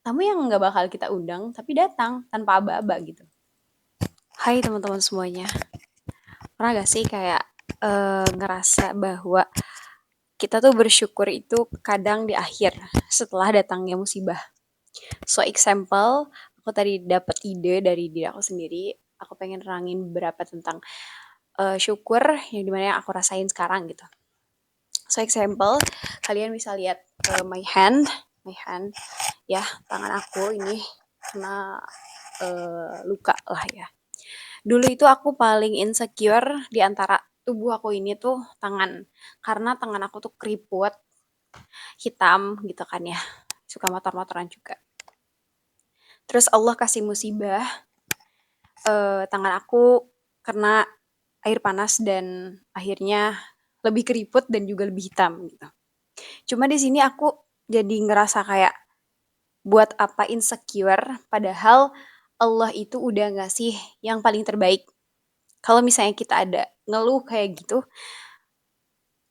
tamu yang nggak bakal kita undang tapi datang tanpa aba-aba gitu. Hai teman-teman semuanya, pernah gak sih kayak ngerasa bahwa kita tuh bersyukur itu kadang di akhir setelah datangnya musibah. So example, aku tadi dapat ide dari diri aku sendiri. Aku pengen nerangin beberapa tentang syukur yang dimana yang aku rasain sekarang gitu. So example, kalian bisa lihat my hand, ya tangan aku ini kena luka lah ya. Dulu itu aku paling insecure di antara tubuh aku ini tuh tangan. Karena tangan aku tuh keriput, hitam gitu kan ya. Suka motor-motoran juga. Terus Allah kasih musibah, tangan aku kena air panas dan akhirnya lebih keriput dan juga lebih hitam gitu. Cuma di sini aku jadi ngerasa kayak buat apa insecure padahal Allah itu udah ngasih yang paling terbaik. Kalau misalnya kita ada ngeluh kayak gitu,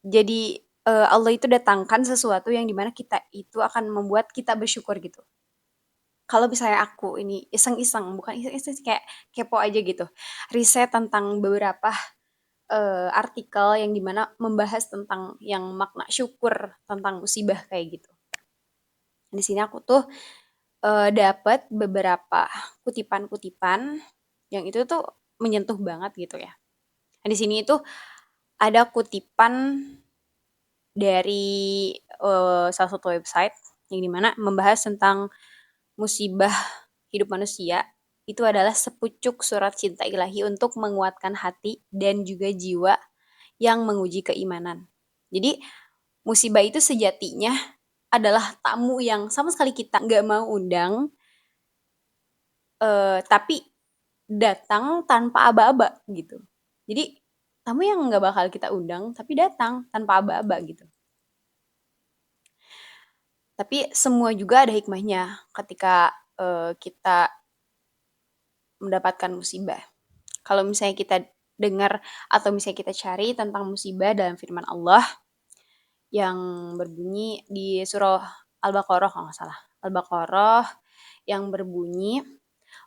jadi Allah itu datangkan sesuatu yang dimana kita itu akan membuat kita bersyukur gitu. Kalau misalnya aku ini iseng-iseng, bukan iseng-iseng sih, kayak kepo aja gitu. Riset tentang beberapa artikel yang dimana membahas tentang yang makna syukur tentang musibah kayak gitu. Di sini aku tuh dapat beberapa kutipan-kutipan yang itu tuh menyentuh banget gitu ya. Nah, di sini itu ada kutipan dari salah satu website yang dimana membahas tentang musibah hidup manusia itu adalah sepucuk surat cinta ilahi untuk menguatkan hati dan juga jiwa yang menguji keimanan. Jadi musibah itu sejatinya adalah tamu yang sama sekali kita nggak mau undang, tapi datang tanpa aba-aba gitu. Jadi tamu yang nggak bakal kita undang tapi datang tanpa aba-aba gitu. Tapi semua juga ada hikmahnya ketika kita mendapatkan musibah. Kalau misalnya kita dengar atau misalnya kita cari tentang musibah dalam firman Allah yang berbunyi di surah Al-Baqarah kalau nggak salah. Al-Baqarah yang berbunyi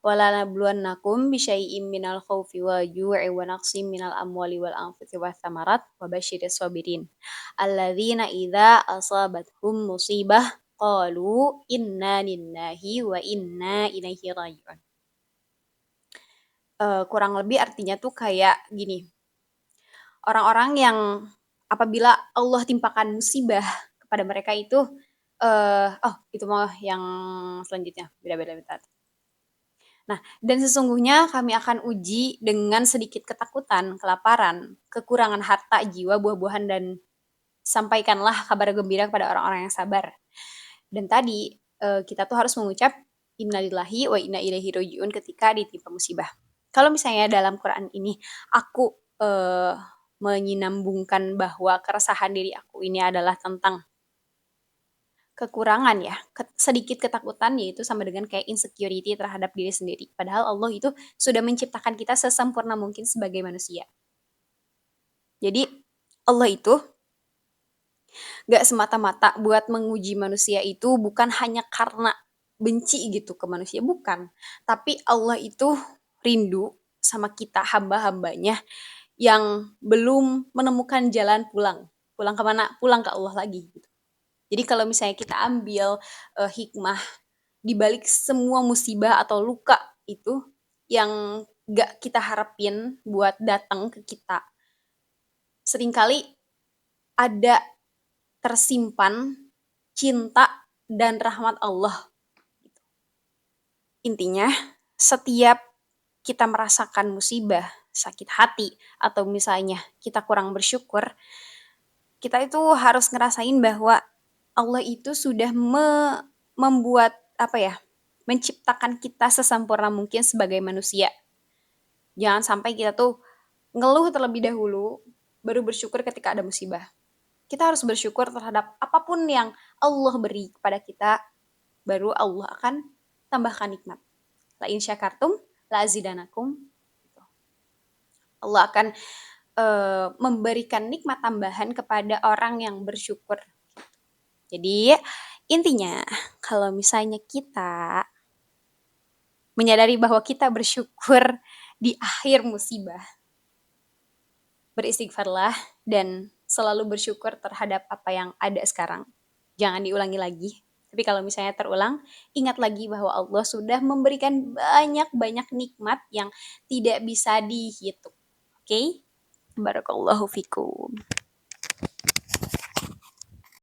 walanabluwannakum bisyai'im minal khaufi wal ju'i wa naqsim minal amwali wal anfusi wath thamarat wa basyiris sabirin alladzina idza asabathum musibah qalu inna lillahi wa inna ilaihi raji'un. Kurang lebih artinya tuh kayak gini, orang-orang yang apabila Allah timpakan musibah kepada mereka itu, oh itu mah yang selanjutnya, beda-beda bentar. Nah, dan sesungguhnya kami akan uji dengan sedikit ketakutan, kelaparan, kekurangan harta, jiwa, buah-buahan, dan sampaikanlah kabar gembira kepada orang-orang yang sabar. Dan tadi kita tuh harus mengucap innalillahi wa inna ilaihi rajiun ketika ditimpa musibah. Kalau misalnya dalam Quran ini aku menyinambungkan bahwa keresahan diri aku ini adalah tentang kekurangan ya, sedikit ketakutan yaitu sama dengan kayak insecurity terhadap diri sendiri. Padahal Allah itu sudah menciptakan kita sesempurna mungkin sebagai manusia. Jadi Allah itu gak semata-mata buat menguji manusia itu bukan hanya karena benci gitu ke manusia, bukan. Tapi Allah itu rindu sama kita hamba-hambanya yang belum menemukan jalan pulang. Pulang kemana? Pulang ke Allah lagi. Gitu. Jadi kalau misalnya kita ambil hikmah di balik semua musibah atau luka itu yang gak kita harapin buat datang ke kita. Seringkali ada tersimpan cinta dan rahmat Allah. Intinya, setiap kita merasakan musibah, sakit hati, atau misalnya kita kurang bersyukur, kita itu harus ngerasain bahwa Allah itu sudah membuat apa ya, menciptakan kita sesempurna mungkin sebagai manusia. Jangan sampai kita tuh ngeluh terlebih dahulu, baru bersyukur ketika ada musibah. Kita harus bersyukur terhadap apapun yang Allah beri kepada kita, baru Allah akan tambahkan nikmat. La in syakartum la azidanakum. Allah akan memberikan nikmat tambahan kepada orang yang bersyukur. Jadi Intinya, kalau misalnya kita menyadari bahwa kita bersyukur di akhir musibah, beristighfarlah dan selalu bersyukur terhadap apa yang ada sekarang. Jangan diulangi lagi. Tapi kalau misalnya terulang, ingat lagi bahwa Allah sudah memberikan banyak-banyak nikmat yang tidak bisa dihitung. Oke? Barakallahu fikum.